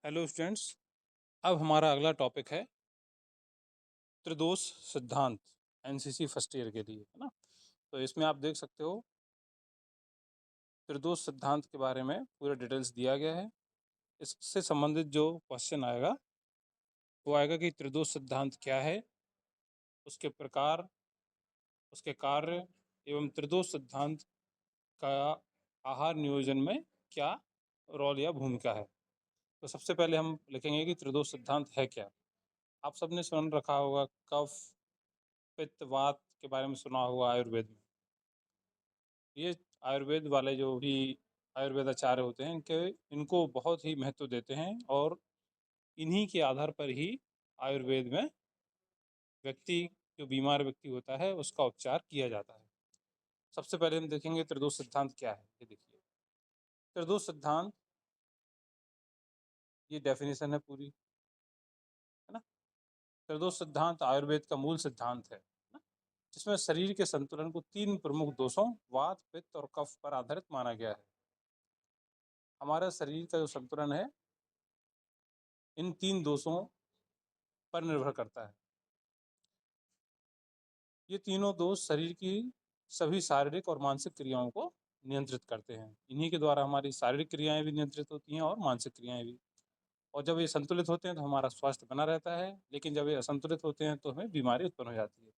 Hello students. अब हमारा अगला टॉपिक है त्रिदोष सिद्धांत। एनसीसी फर्स्ट ईयर के लिए है ना। तो इसमें आप देख सकते हो त्रिदोष सिद्धांत के बारे में पूरा डिटेल्स दिया गया है। इससे संबंधित जो क्वेश्चन आएगा वो आएगा कि त्रिदोष सिद्धांत क्या है, उसके प्रकार, उसके कार्य एवं त्रिदोष सिद्धांत का आहार नियोजन में क्या रोल या भूमिका है। तो सबसे पहले हम लिखेंगे कि त्रिदोष सिद्धांत है क्या। आप सबने सुन रखा होगा कफ पित्त वात के बारे में सुना होगा आयुर्वेद में। ये आयुर्वेद वाले जो भी आयुर्वेद आचार्य होते हैं इनको बहुत ही महत्व देते हैं और इन्हीं के आधार पर ही आयुर्वेद में व्यक्ति जो बीमार व्यक्ति होता है उसका उपचार किया जाता है। सबसे पहले हम देखेंगे त्रिदोष सिद्धांत क्या है। ये देखिए त्रिदोष सिद्धांत, ये डेफिनेशन है पूरी, है ना। त्रिदोष सिद्धांत आयुर्वेद का मूल सिद्धांत है ना, जिसमें शरीर के संतुलन को तीन प्रमुख दोषों वात पित्त और कफ पर आधारित माना गया है। हमारा शरीर का जो संतुलन है इन तीन दोषों पर निर्भर करता है। ये तीनों दोष शरीर की सभी शारीरिक और मानसिक क्रियाओं को नियंत्रित करते हैं। इन्हीं के द्वारा हमारी शारीरिक क्रियाएं भी नियंत्रित होती हैं और मानसिक क्रियाएं भी। और जब ये संतुलित होते हैं तो हमारा स्वास्थ्य बना रहता है, लेकिन जब ये असंतुलित होते हैं तो हमें बीमारी उत्पन्न हो जाती है।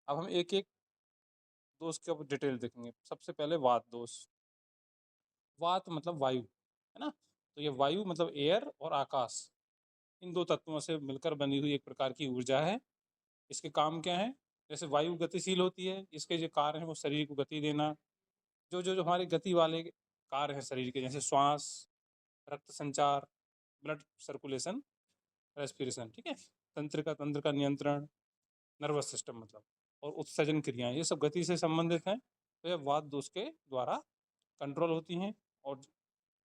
अब हम एक एक दोष के डिटेल देखेंगे। सबसे पहले वात दोष। वात मतलब वायु, है ना। तो ये वायु मतलब एयर और आकाश, इन दो तत्वों से मिलकर बनी हुई एक प्रकार की ऊर्जा है। इसके काम क्या है? जैसे वायु गतिशील होती है, इसके जो कार्य हैं वो शरीर को गति देना। जो हमारे गति वाले कार्य हैं शरीर के, जैसे श्वास, रक्त संचार, ब्लड सर्कुलेशन, रेस्पिरेशन, ठीक है, तंत्र का नियंत्रण, नर्वस सिस्टम मतलब, और उत्सर्जन क्रियाएं, ये सब गति से संबंधित हैं। तो ये वात दोष के द्वारा कंट्रोल होती हैं। और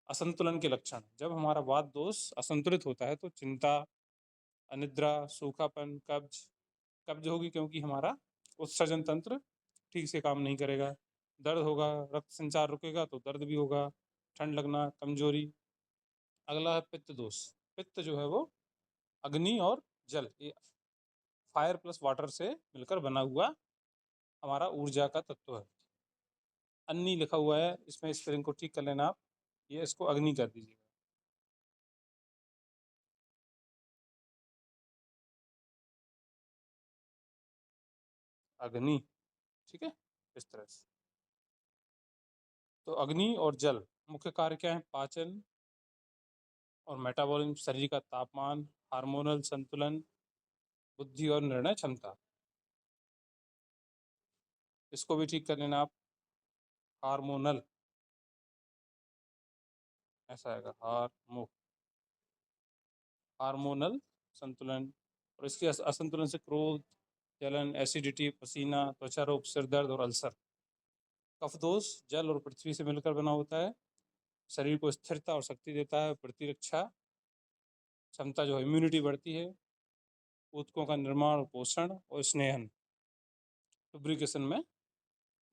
असंतुलन के लक्षण, जब हमारा वात दोष असंतुलित होता है तो चिंता, अनिद्रा, सूखापन, कब्ज। कब्ज होगी क्योंकि हमारा उत्सर्जन तंत्र ठीक से काम नहीं करेगा। दर्द होगा, रक्त संचार रुकेगा तो दर्द भी होगा। ठंड लगना, कमजोरी। अगला है पित्त दोष। पित्त जो है वो अग्नि और जल, ये फायर प्लस वाटर से मिलकर बना हुआ हमारा ऊर्जा का तत्व है। अन्नी लिखा हुआ है इसमें, स्पेलिंग को ठीक कर लेना आप, ये इसको अग्नि कर दीजिएगा। अग्नि, ठीक है, इस तरह से। तो अग्नि और जल मुख्य कार्य क्या है? पाचन और मेटाबॉलिज्म, शरीर का तापमान, हार्मोनल संतुलन, बुद्धि और निर्णय क्षमता। इसको भी ठीक कर लेना आप। हार्मोनल ऐसा आएगा, हार्मोनल संतुलन। और इसके असंतुलन से क्रोध, जलन, एसिडिटी, पसीना, त्वचा रोग, सिर दर्द और अल्सर। कफ दोष जल और पृथ्वी से मिलकर बना होता है। शरीर को स्थिरता और शक्ति देता है। प्रतिरक्षा क्षमता जो है, इम्यूनिटी बढ़ती है। ऊतकों का निर्माण और पोषण और स्नेहन, लुब्रिकेशन में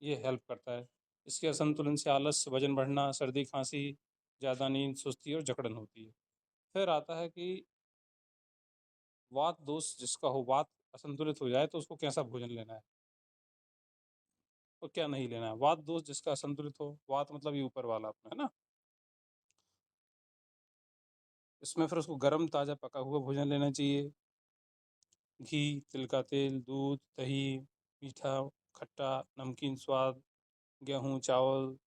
ये हेल्प करता है। इसके असंतुलन से आलस्य, वजन बढ़ना, सर्दी खांसी, ज़्यादा नींद, सुस्ती और जकड़न होती है। फिर आता है कि वात दोष जिसका हो, वात असंतुलित हो जाए तो उसको कैसा भोजन लेना है और क्या नहीं लेना है। वात दोष जिसका असंतुलित हो, वात मतलब ये ऊपर वाला अपना, है ना, इसमें फिर उसको गर्म ताज़ा पका हुआ भोजन लेना चाहिए। घी, तिल का तेल, दूध, दही, मीठा, खट्टा, नमकीन स्वाद, गेहूँ, चावल,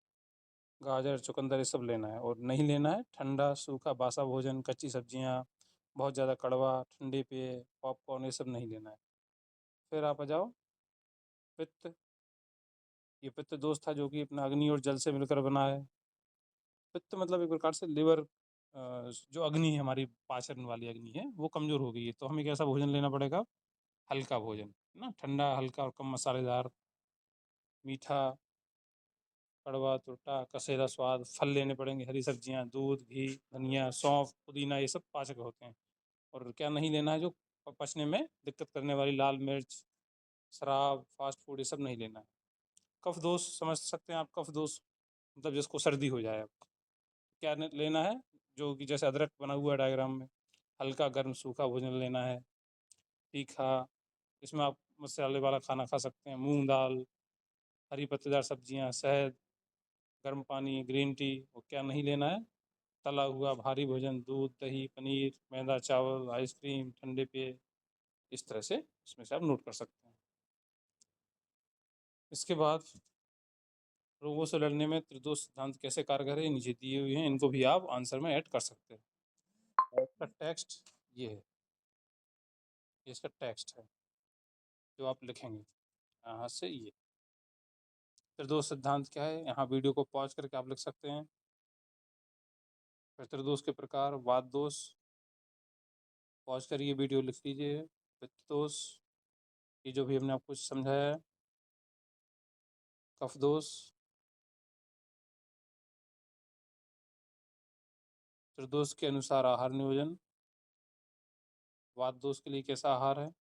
गाजर, चुकंदर, ये सब लेना है। और नहीं लेना है ठंडा, सूखा, बासा भोजन, कच्ची सब्जियाँ, बहुत ज़्यादा कड़वा, ठंडे पेय, पॉपकॉर्न, ये सब नहीं लेना है। फिर आप आ जाओ पित्त। ये पित्त दोष था जो कि अपना अग्नि और जल से मिलकर बना है। पित्त मतलब एक प्रकार से लिवर, जो अग्नि है हमारी पाचन वाली अग्नि है वो कमजोर हो गई है। तो हमें कैसा भोजन लेना पड़ेगा? हल्का भोजन ना, ठंडा, हल्का और कम मसालेदार, मीठा, कड़वा, तुरटा, कसेरा स्वाद। फल लेने पड़ेंगे, हरी सब्जियां, दूध, घी, धनिया, सौंफ, पुदीना, ये सब पाचक होते हैं। और क्या नहीं लेना है? जो पचने में दिक्कत करने वाली लाल मिर्च, शराब, फास्ट फूड, ये सब नहीं लेना है। कफ दोष समझ सकते हैं आप। कफ दोष मतलब जिसको सर्दी हो जाए, क्या लेना है? जो कि जैसे अदरक बना हुआ है डायग्राम में, हल्का गर्म सूखा भोजन लेना है, तीखा, इसमें आप मसाले वाला खाना खा सकते हैं, मूंग दाल, हरी पत्तेदार सब्जियां, शहद, गर्म पानी, ग्रीन टी। और क्या नहीं लेना है, तला हुआ भारी भोजन, दूध, दही, पनीर, मैदा, चावल, आइसक्रीम, ठंडे पेय। इस तरह से इसमें से आप नोट कर सकते हैं। इसके बाद रोगों से लड़ने में त्रिदोष सिद्धांत कैसे कारगर है, नीचे दिए हुए हैं, इनको भी आप आंसर में ऐड कर सकते हैं। और इसका टेक्स्ट ये है, ये इसका टेक्स्ट है जो आप लिखेंगे यहाँ से। ये त्रिदोष सिद्धांत क्या है, यहाँ वीडियो को पॉज करके आप लिख सकते हैं। फिर त्रिदोष के प्रकार, वात दोष, पॉज करिए वीडियो लिख लीजिए। पित्त दोष, ये जो भी हमने आपको समझाया है। कफ दोष, त्रिदोष के अनुसार आहार नियोजन, वात दोष के लिए कैसा आहार है,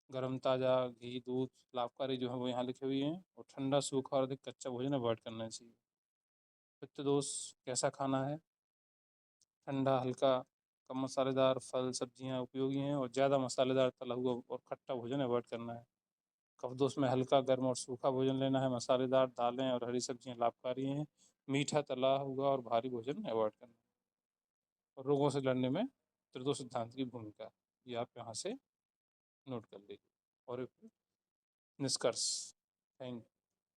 गर्म ताज़ा घी दूध लाभकारी जो है वो यहाँ लिखे हुए हैं। और ठंडा सूखा और अधिक कच्चा भोजन अवॉइड करना चाहिए। पित्त दोष कैसा खाना है, ठंडा हल्का कम मसालेदार फल सब्जियां उपयोगी हैं, और ज़्यादा मसालेदार तला हुआ और खट्टा भोजन अवॉइड करना है। कफ में हल्का गर्म और सूखा भोजन लेना है, मसालेदार दालें और हरी सब्जियां लाभकारी हैं, मीठा तला हुआ और भारी भोजन अवॉइड करना है। और रोगों से लड़ने में त्रिदोष सिद्धांत की भूमिका, ये आप यहाँ से नोट कर लीजिए। और निष्कर्ष। थैंक